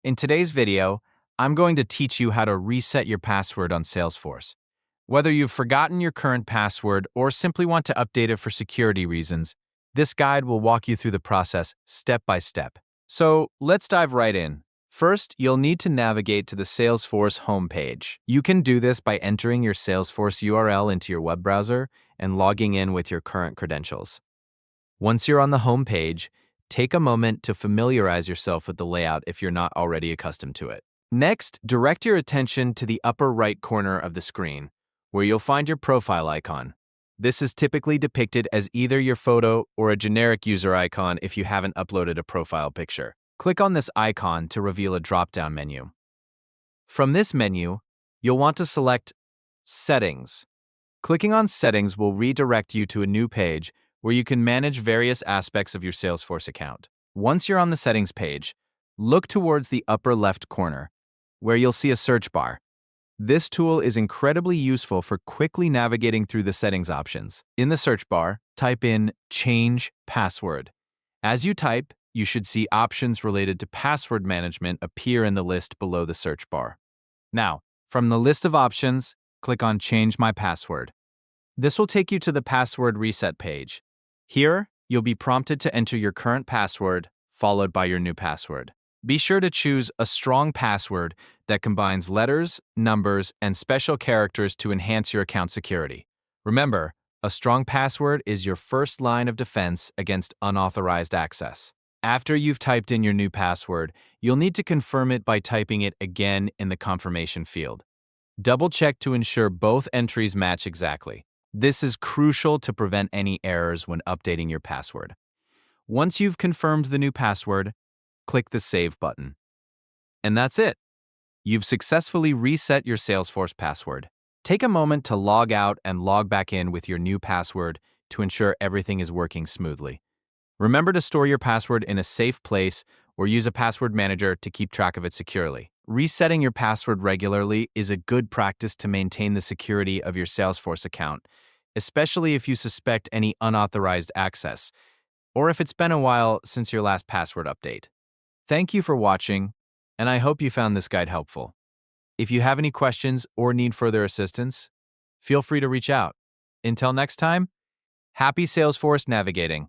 In today's video, I'm going to teach you how to reset your password on Salesforce. Whether you've forgotten your current password or simply want to update it for security reasons, this guide will walk you through the process step by step. So let's dive right in. First, you'll need to navigate to the Salesforce homepage. You can do this by entering your Salesforce URL into your web browser and logging in with your current credentials. Once you're on the home page, take a moment to familiarize yourself with the layout if you're not already accustomed to it. Next, direct your attention to the upper right corner of the screen, where you'll find your profile icon. This is typically depicted as either your photo or a generic user icon if you haven't uploaded a profile picture. Click on this icon to reveal a drop-down menu. From this menu, you'll want to select Settings. Clicking on Settings will redirect you to a new page where you can manage various aspects of your Salesforce account. Once you're on the Settings page, look towards the upper left corner, where you'll see a search bar. This tool is incredibly useful for quickly navigating through the settings options. In the search bar, type in Change Password. As you type, you should see options related to password management appear in the list below the search bar. Now, from the list of options, click on Change My Password. This will take you to the password reset page. Here, you'll be prompted to enter your current password, followed by your new password. Be sure to choose a strong password that combines letters, numbers, and special characters to enhance your account security. Remember, a strong password is your first line of defense against unauthorized access. After you've typed in your new password, you'll need to confirm it by typing it again in the confirmation field. Double-check to ensure both entries match exactly. This is crucial to prevent any errors when updating your password. Once you've confirmed the new password, click the Save button. And that's it. You've successfully reset your Salesforce password. Take a moment to log out and log back in with your new password to ensure everything is working smoothly. Remember to store your password in a safe place or use a password manager to keep track of it securely. Resetting your password regularly is a good practice to maintain the security of your Salesforce account, especially if you suspect any unauthorized access, or if it's been a while since your last password update. Thank you for watching, and I hope you found this guide helpful. If you have any questions or need further assistance, feel free to reach out. Until next time, happy Salesforce navigating.